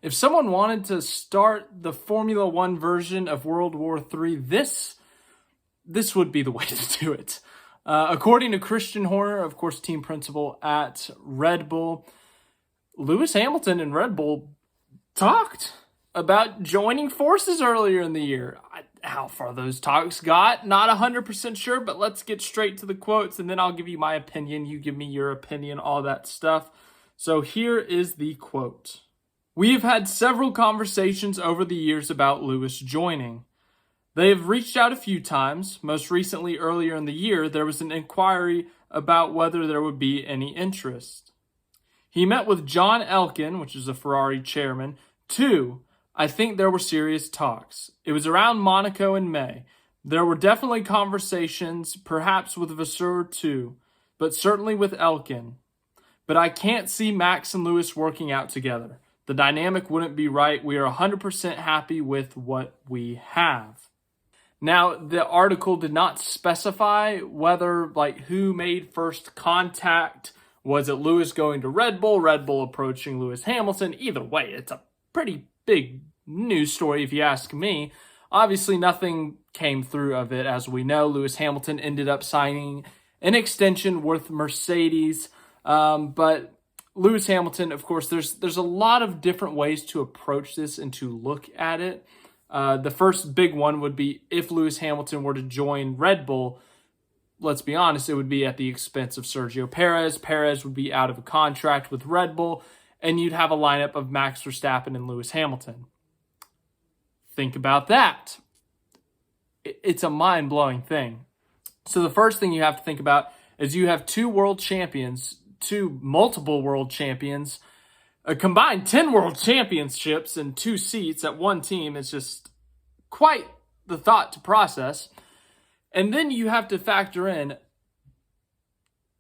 If someone wanted to start the Formula One version of World War III, this would be the way to do it. According to Christian Horner, of course, team principal at Red Bull, Lewis Hamilton and Red Bull talked about joining forces earlier in the year. How far those talks got, not 100% sure, but let's get straight to the quotes, and then I'll give you my opinion. You give me your opinion, all that stuff. So here is the quote. "We have had several conversations over the years about Lewis joining. They have reached out a few times. Most recently, earlier in the year, there was an inquiry about whether there would be any interest. He met with John Elkann, which is a Ferrari chairman, too. I think there were serious talks. It was around Monaco in May. There were definitely conversations, perhaps with Vasseur too, but certainly with Elkann. But I can't see Max and Lewis working out together. The dynamic wouldn't be right. We are 100% happy with what we have." Now, the article did not specify whether, who made first contact. Was it Lewis going to Red Bull approaching Lewis Hamilton? Either way, it's a pretty big news story if you ask me. Obviously, nothing came through of it. As we know, Lewis Hamilton ended up signing an extension with Mercedes. But Lewis Hamilton, of course, there's a lot of different ways to approach this and to look at it. The first big one would be if Lewis Hamilton were to join Red Bull, let's be honest, it would be at the expense of Sergio Perez. Perez would be out of a contract with Red Bull, and you'd have a lineup of Max Verstappen and Lewis Hamilton. Think about that. It's a mind-blowing thing. So the first thing you have to think about is you have two multiple world champions, a combined 10 world championships and 2 seats at one team. Is just quite the thought to process. And then you have to factor in,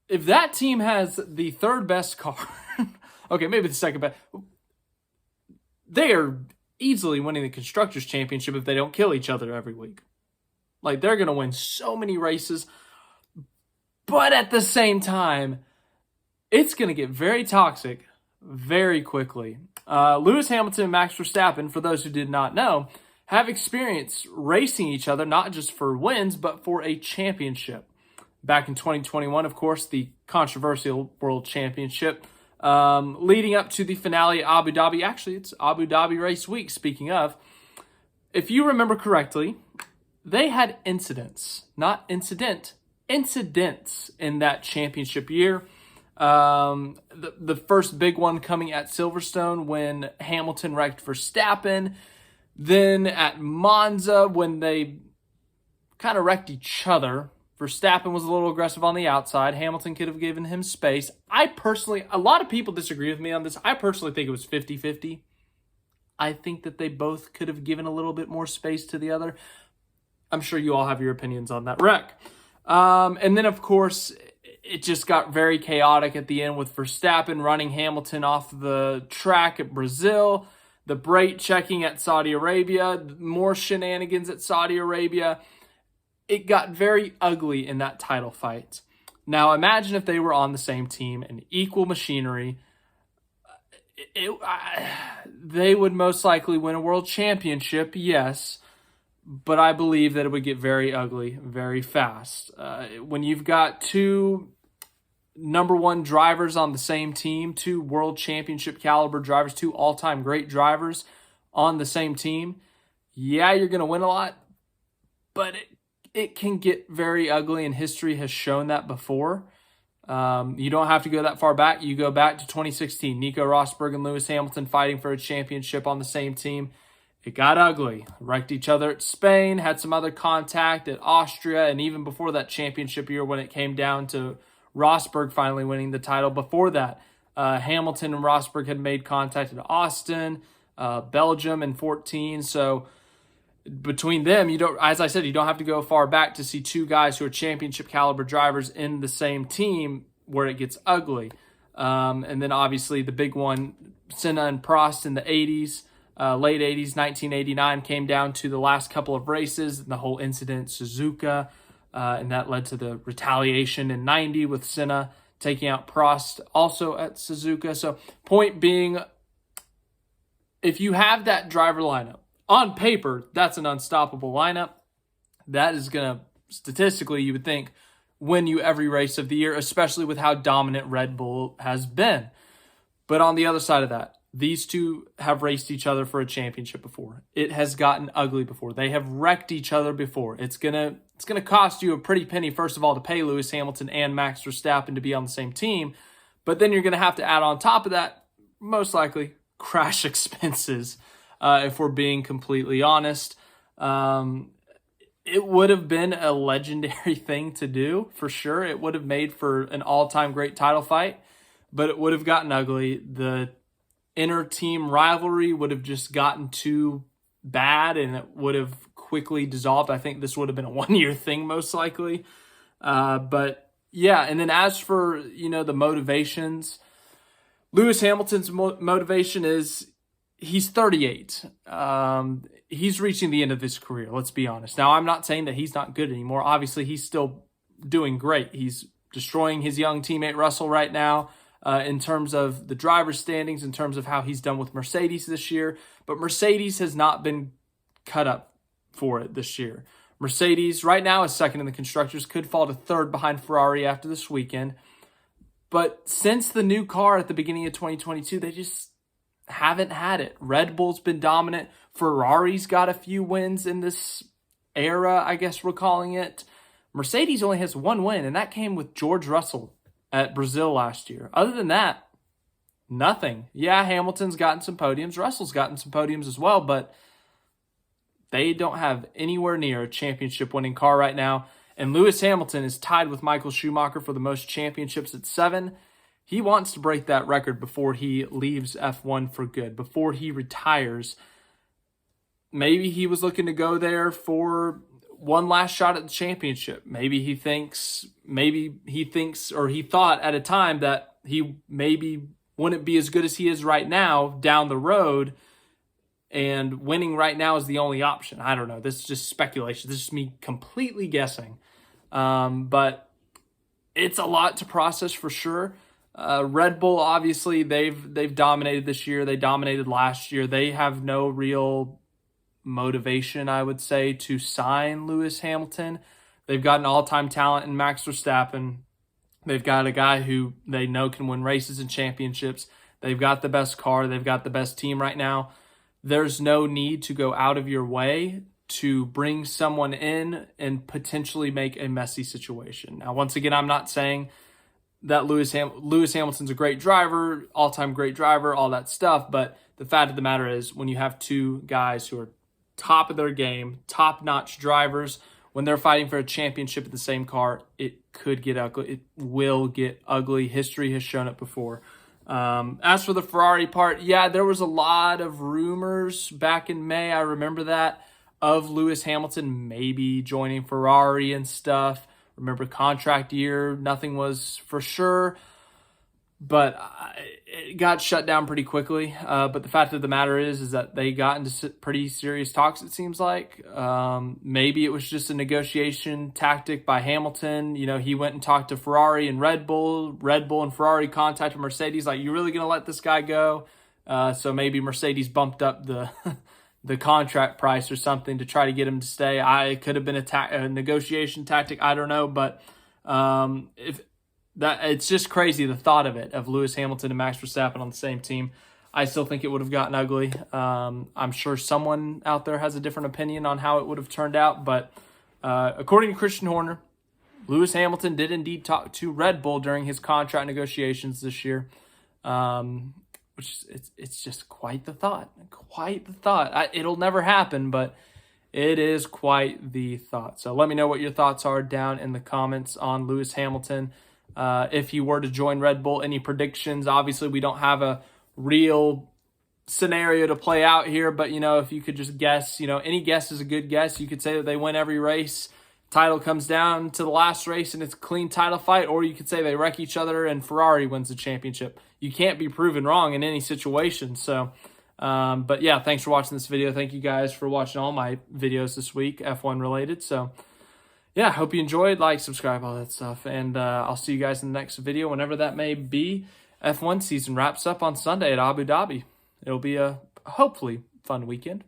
if that team has the third best car, okay, maybe the second best, they are easily winning the Constructors' Championship if they don't kill each other every week. They're going to win so many races. But at the same time, it's going to get very toxic very quickly. Lewis Hamilton and Max Verstappen, for those who did not know, have experience racing each other, not just for wins, but for a championship. Back in 2021, of course, the controversial World Championship, leading up to the finale at Abu Dhabi. Actually, it's Abu Dhabi race week, speaking of. If you remember correctly, they had incidents in that championship year. The first big one coming at Silverstone when Hamilton wrecked Verstappen. Then at Monza when they kind of wrecked each other. Verstappen was a little aggressive on the outside. Hamilton could have given him space. A lot of people disagree with me on this. I personally think it was 50-50. I think that they both could have given a little bit more space to the other. I'm sure you all have your opinions on that wreck. And then, of course, it just got very chaotic at the end with Verstappen running Hamilton off the track at Brazil, the brake checking at Saudi Arabia, more shenanigans at Saudi Arabia. It got very ugly in that title fight. Now, imagine if they were on the same team and equal machinery. They would most likely win a world championship, yes, but I believe that it would get very ugly very fast. When you've got two number one drivers on the same team, two world championship caliber drivers, two all-time great drivers on the same team, yeah, you're going to win a lot, but it can get very ugly, and history has shown that before. You don't have to go that far back. You go back to 2016, Nico Rosberg and Lewis Hamilton fighting for a championship on the same team. It got ugly. Wrecked each other at Spain, had some other contact at Austria, and even before that championship year when it came down to Rosberg finally winning the title. Before that, Hamilton and Rosberg had made contact at Austin, Belgium in 2014. So between them, as I said, you don't have to go far back to see two guys who are championship caliber drivers in the same team where it gets ugly. And then obviously the big one, Senna and Prost in the 80s. Late 80s, 1989, came down to the last couple of races and the whole incident at Suzuka, and that led to the retaliation in 90 with Senna taking out Prost also at Suzuka. So point being, if you have that driver lineup, on paper, that's an unstoppable lineup. That is going to, statistically, you would think, win you every race of the year, especially with how dominant Red Bull has been. But on the other side of that, these two have raced each other for a championship before. It has gotten ugly before. They have wrecked each other before. It's gonna cost you a pretty penny, first of all, to pay Lewis Hamilton and Max Verstappen to be on the same team. But then you're going to have to add on top of that, most likely, crash expenses, if we're being completely honest. It would have been a legendary thing to do, for sure. It would have made for an all-time great title fight, but it would have gotten ugly. The inter-team rivalry would have just gotten too bad, and it would have quickly dissolved. I think this would have been a one-year thing, most likely. But yeah, and then as for, the motivations, Lewis Hamilton's motivation is he's 38. He's reaching the end of his career, let's be honest. Now, I'm not saying that he's not good anymore. Obviously, he's still doing great. He's destroying his young teammate Russell right now in terms of the driver's standings, in terms of how he's done with Mercedes this year. But Mercedes has not been cut up for it this year. Mercedes right now is second in the constructors, could fall to third behind Ferrari after this weekend. But since the new car at the beginning of 2022, they just haven't had it. Red Bull's been dominant. Ferrari's got a few wins in this era, I guess we're calling it. Mercedes only has one win, and that came with George Russell at Brazil last year. Other than that, nothing. Yeah, Hamilton's gotten some podiums. Russell's gotten some podiums as well, but they don't have anywhere near a championship-winning car right now. And Lewis Hamilton is tied with Michael Schumacher for the most championships at 7. He wants to break that record before he leaves F1 for good, before he retires. Maybe he was looking to go there for one last shot at the championship. Maybe he thinks, or he thought at a time that he maybe wouldn't be as good as he is right now down the road, and winning right now is the only option. I don't know. This is just speculation. This is just me completely guessing. But it's a lot to process for sure. Red Bull, obviously, they've dominated this year. They dominated last year. They have no real motivation, I would say, to sign Lewis Hamilton. They've got an all-time talent in Max Verstappen. They've got a guy who they know can win races and championships. They've got the best car. They've got the best team right now. There's no need to go out of your way to bring someone in and potentially make a messy situation. Now, once again, I'm not saying that Lewis Hamilton's a great driver, all-time great driver, all that stuff, but the fact of the matter is when you have two guys who are top of their game, top-notch drivers, when they're fighting for a championship in the same car, it could get ugly. It will get ugly. History has shown it before. As for the Ferrari part, yeah, there was a lot of rumors back in May, I remember that, of Lewis Hamilton maybe joining Ferrari and stuff. Remember, contract year, nothing was for sure, but it got shut down pretty quickly. But the fact of the matter is that they got into pretty serious talks, it seems like. Maybe it was just a negotiation tactic by Hamilton. He went and talked to Ferrari and Red Bull. Red Bull and Ferrari contacted Mercedes, like, you really going to let this guy go? So maybe Mercedes bumped up the contract price or something to try to get him to stay. It could have been a negotiation tactic. I don't know, but it's just crazy, the thought of it, of Lewis Hamilton and Max Verstappen on the same team. I still think it would have gotten ugly. I'm sure someone out there has a different opinion on how it would have turned out, but according to Christian Horner, Lewis Hamilton did indeed talk to Red Bull during his contract negotiations this year. Which it's just quite the thought. It'll never happen, but it is quite the thought. So let me know what your thoughts are down in the comments on Lewis Hamilton. If he were to join Red Bull, any predictions? Obviously, we don't have a real scenario to play out here, but if you could just guess, any guess is a good guess. You could say that they win every race. Title comes down to the last race and it's a clean title fight, or you could say they wreck each other and Ferrari wins the championship. You can't be proven wrong in any situation. So, but yeah, thanks for watching this video. Thank you guys for watching all my videos this week, F1 related. So yeah, hope you enjoyed. Like, subscribe, all that stuff. And I'll see you guys in the next video, whenever that may be. F1 season wraps up on Sunday at Abu Dhabi. It'll be a hopefully fun weekend.